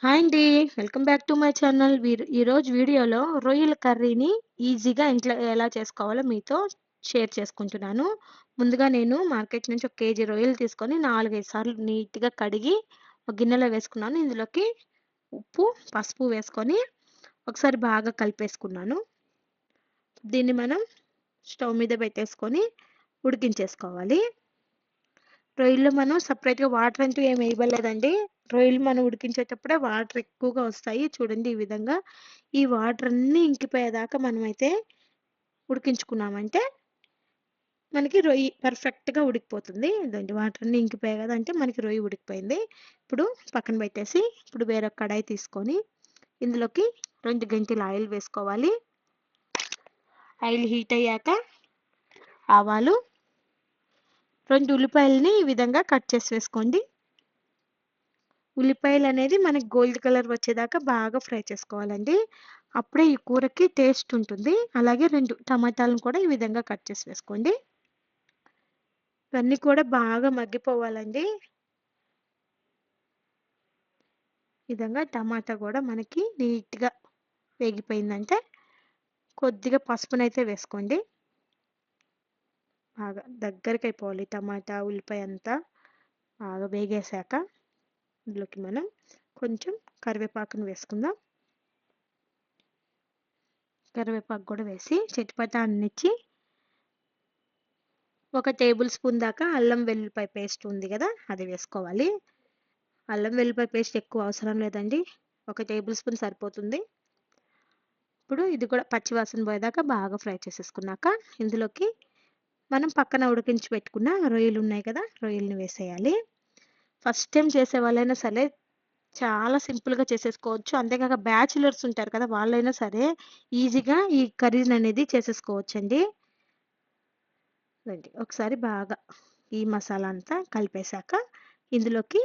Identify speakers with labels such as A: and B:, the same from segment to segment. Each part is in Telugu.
A: హాయ్ అండి. Welcome back to my channel. ఈరోజు వీడియోలో రొయ్యల కర్రీని ఈజీగా ఇంట్లో ఎలా చేసుకోవాలో మీతో షేర్ చేసుకుంటున్నాను. ముందుగా నేను మార్కెట్ నుంచి ఒక కేజీ రొయ్యలు తీసుకొని 4, 5 సార్లు నీట్‌గా కడిగి ఒక గిన్నెలో వేసుకున్నాను. ఇందులోకి ఉప్పు, పసుపు వేసుకొని ఒకసారి బాగా కలిపేసుకున్నాను. దీన్ని మనం స్టవ్ మీద పెట్టేసుకొని ఉడికించేసుకోవాలి. రొయ్యల్లో మనం సెపరేట్‌గా వాటర్ అంటూ ఏమి ఇవ్వలేదండి. రొయ్యలు మనం ఉడికించేటప్పుడే వాటర్ ఎక్కువగా వస్తాయి. చూడండి ఈ విధంగా. ఈ వాటర్ అన్నీ ఇంకిపోయేదాకా మనమైతే ఉడికించుకున్నామంటే మనకి రొయ్యి పర్ఫెక్ట్‌గా ఉడికిపోతుంది. ఇదండి వాటర్ అన్నీ ఇంకిపోయాయి కదా! అంటే మనకి రొయ్య ఉడికిపోయింది. ఇప్పుడు పక్కన పెట్టేసి ఇప్పుడు వేరొక కడాయి తీసుకొని ఇందులోకి 2 గంటెల ఆయిల్ వేసుకోవాలి. ఆయిల్ హీట్ అయ్యాక ఆవాలు, 2 ఉల్లిపాయలని ఈ విధంగా కట్ చేసి వేసుకోండి. ఉల్లిపాయలనేది మనకి గోల్డ్ కలర్ వచ్చేదాకా బాగా ఫ్రై చేసుకోవాలండి. అప్పుడే ఈ కూరకి టేస్ట్ ఉంటుంది. అలాగే 2 టమాటాలను కూడా ఈ విధంగా కట్ చేసి వేసుకోండి. ఇవన్నీ కూడా బాగా మగ్గిపోవాలండి. ఈ విధంగా టమాటా కూడా మనకి నీట్‌గా వేగిపోయిందంటే కొద్దిగా పసుపునైతే వేసుకోండి. బాగా దగ్గరకయిపోవాలి టమాటా, ఉల్లిపాయ అంతా బాగా వేగేశాక ఇందులోకి మనం కొంచెం కరివేపాకును వేసుకుందాం. కరివేపాకు కూడా వేసి చిటపటాన్నిచ్చి ఒక టేబుల్ స్పూన్ దాకా అల్లం వెల్లుల్లిపాయ పేస్ట్ ఉంది కదా! అది వేసుకోవాలి. అల్లం వెల్లుల్లిపాయ పేస్ట్ ఎక్కువ అవసరం లేదండి. ఒక టేబుల్ స్పూన్ సరిపోతుంది. ఇప్పుడు ఇది కూడా పచ్చి వాసన పోయేదాకా బాగా ఫ్రై చేసేసుకున్నాక ఇందులోకి మనం పక్కన ఉడికించి పెట్టుకున్న రొయ్యలు ఉన్నాయి కదా! రొయ్యలని వేసేయాలి. ఫస్ట్ టైం చేసే వాళ్ళైనా సరే చాలా సింపుల్‌గా చేసేసుకోవచ్చు. అంతేకాక బ్యాచిలర్స్ ఉంటారు కదా! వాళ్ళైనా సరే ఈజీగా ఈ కర్రీననేది చేసేసుకోవచ్చండి. రండి ఒకసారి బాగా ఈ మసాలా అంతా కలిపేశాక ఇందులోకి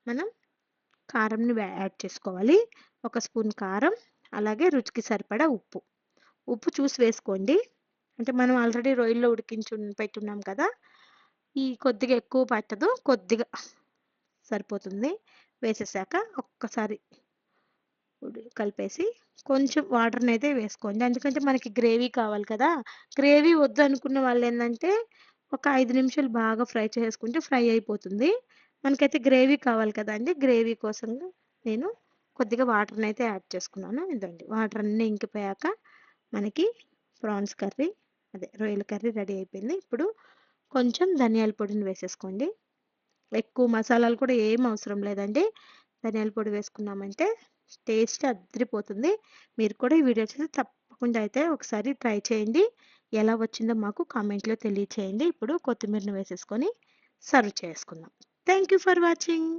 A: మనం కారంని యాడ్ చేసుకోవాలి. ఒక స్పూన్ కారం, అలాగే రుచికి సరిపడా ఉప్పు. ఉప్పు చూసి వేసుకోండి. అంటే మనం ఆల్రెడీ రొయ్యల్లో పెట్టున్నాం కదా! ఈ కొద్దిగా ఎక్కువ పట్టదు. కొద్దిగా సరిపోతుంది. వేసేసాక ఒక్కసారి కలిపేసి కొంచెం వాటర్‌నైతే వేసుకోండి. ఎందుకంటే మనకి గ్రేవీ కావాలి కదా! గ్రేవీ వద్దనుకున్న వాళ్ళేందంటే ఒక 5 నిమిషాలు బాగా ఫ్రై చేసుకుంటే ఫ్రై అయిపోతుంది. మనకైతే గ్రేవీ కావాలి కదండీ! గ్రేవీ కోసం నేను కొద్దిగా వాటర్‌నైతే యాడ్ చేసుకున్నాను. ఇదండి వాటర్ అన్నీ ఇంకిపోయాక మనకి ప్రాన్స్ కర్రీ రొయ్యల కర్రీ రెడీ అయిపోయింది. ఇప్పుడు కొంచెం ధనియాల పొడిని వేసేసుకోండి. ఎక్కువ మసాలాలు కూడా ఏం అవసరం లేదండి. ధనియాల పొడి వేసుకున్నామంటే టేస్ట్ అద్దిరిపోతుంది. మీరు కూడా ఈ వీడియో చూసి తప్పకుండా అయితే ఒకసారి ట్రై చేయండి. ఎలా వచ్చిందో మాకు కామెంట్‌లో తెలియచేయండి. ఇప్పుడు కొత్తిమీరని వేసేసుకొని సర్వ్ చేసుకుందాం. Thank you for watching.